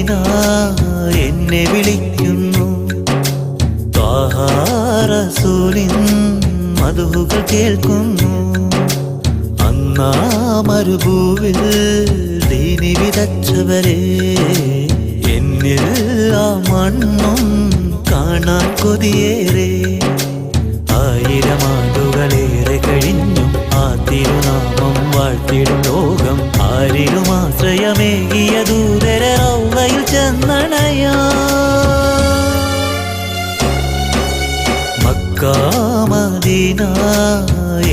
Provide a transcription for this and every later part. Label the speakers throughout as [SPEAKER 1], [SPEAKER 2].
[SPEAKER 1] Medina എന്നെ വിളിക്കുന്നു. ത്വാഹ റസൂലിൻ മദ്ഹുകൾ കേൾക്കുന്നു. അന്നാ മരുഭൂവിൽ ദീനി വിതച്ചവരെ, എന്നിൽ ആ മണ്ണും കാണാൻ കൊതിയേറെ. ആയിരമാണ്ടുകളേറെ കഴിഞ്ഞും ആ തിരുനാമം വാഴ്ത്തിടും ലോകം. ആരിലും ആശ്രയമേകിയ ദൂതര റൗളയിൽ ചെന്നണയാ. മക്ക മദീന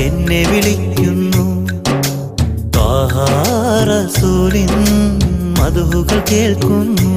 [SPEAKER 1] എന്നെ വിളിക്കുന്നു. ത്വാഹ റസൂലിൻ മദ്ഹുകൾ കേൾക്കുന്നു.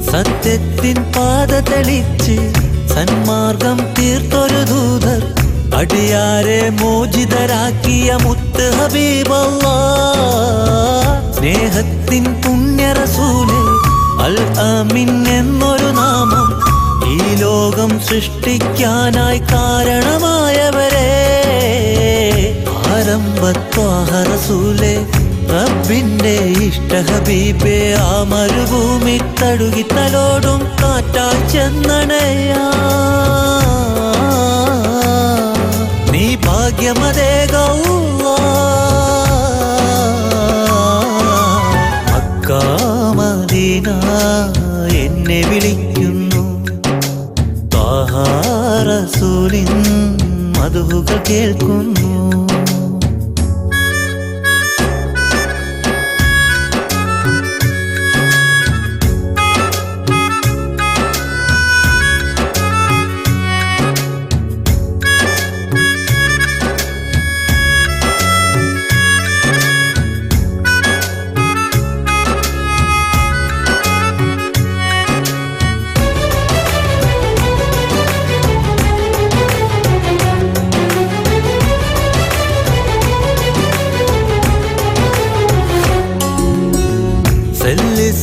[SPEAKER 1] സത്യത്തിൻ പാത തെളിച്ച് സന്മാർഗം തീർത്തൊരു ദൂതർ, അടിയാരെ മോചിതരാക്കിയ മുത്ത് ഹബീബല്ലാഹ്. സ്നേഹത്തിൻ പുണ്യ റസൂലേ, അൽ അമീൻ എന്നൊരു നാമം ഈ ലോകം സൃഷ്ടിക്കാനായി കാരണമായവരെ. ആരംഭത്വാഹ റസൂലേ, റബ്ബിന്റെ ഇഷ്ട ഹബീബേ, ആ മരുഭൂമി തടുകി തലോടും കാറ്റാൽ ചെന്നണയാ. നീ ഭാഗ്യമതേകല്ലാഹ്. മക്ക മദീന എന്നെ വിളിക്കുന്നു. ത്വാഹ റസൂലിൻ മദ്ഹുകൾ കേൾക്കുന്നു.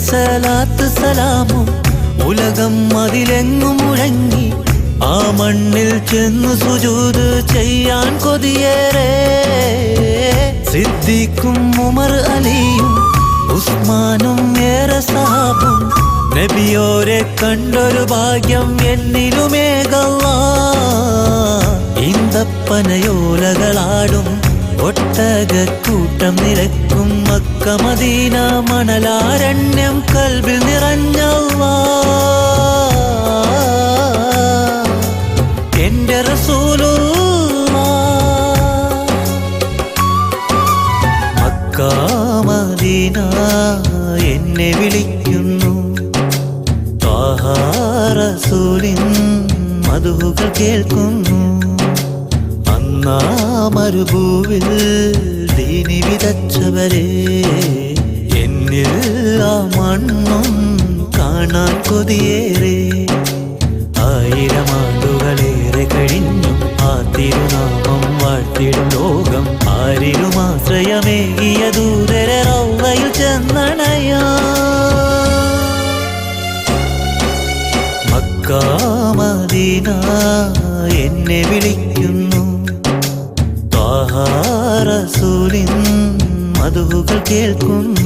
[SPEAKER 1] സലാത്ത് സലാമും ഉലകം അതിലെങ്ങും മുഴങ്ങി. ആ മണ്ണിൽ ചെന്നു സുജൂദ് ചെയ്യാൻ കൊതിയേറെ. സിദ്ദീഖും ഉമർ അലിയും ഉസ്മാനും ഏറെ സഹാബും, നബിയോരെ കണ്ടൊരു ഭാഗ്യം എന്നിലുമേകല്ലാഹ്. ഈന്തപ്പനയോലകളാടും ഒട്ടകക്കൂട്ടം നിരക്കും മക്ക മദീന മണലാരണ്യം കൽബിൽ നിറഞ്ഞല്ലാഹ്. എന്റെ റസൂലുള്ളാഹ്. മക്ക മദീന എന്നെ വിളിക്കുന്നു. ത്വാഹ റസൂലിൻ മദ്ഹുകൾ കേൾക്കുന്നു. അന്നാ മരുഭൂവിൽ ദീനി വിതച്ചവരെ, എന്നിൽ ആ മണ്ണും കാണാൻ കൊതിയേറെ. ആയിരമാണ്ടുകളേറെ കഴിഞ്ഞും ആ തിരുനാമം വാഴ്ത്തിടും ലോകം. ആരിലും ആശ്രയമേകിയ ദൂതര റൗളയിൽ ചെന്നണയാ. മക്ക മദീന എന്നെ വിളിക്കുന്നു. ത്വാഹ റസൂലിൻ മദ്ഹുകൾ കേൾക്കുന്നു.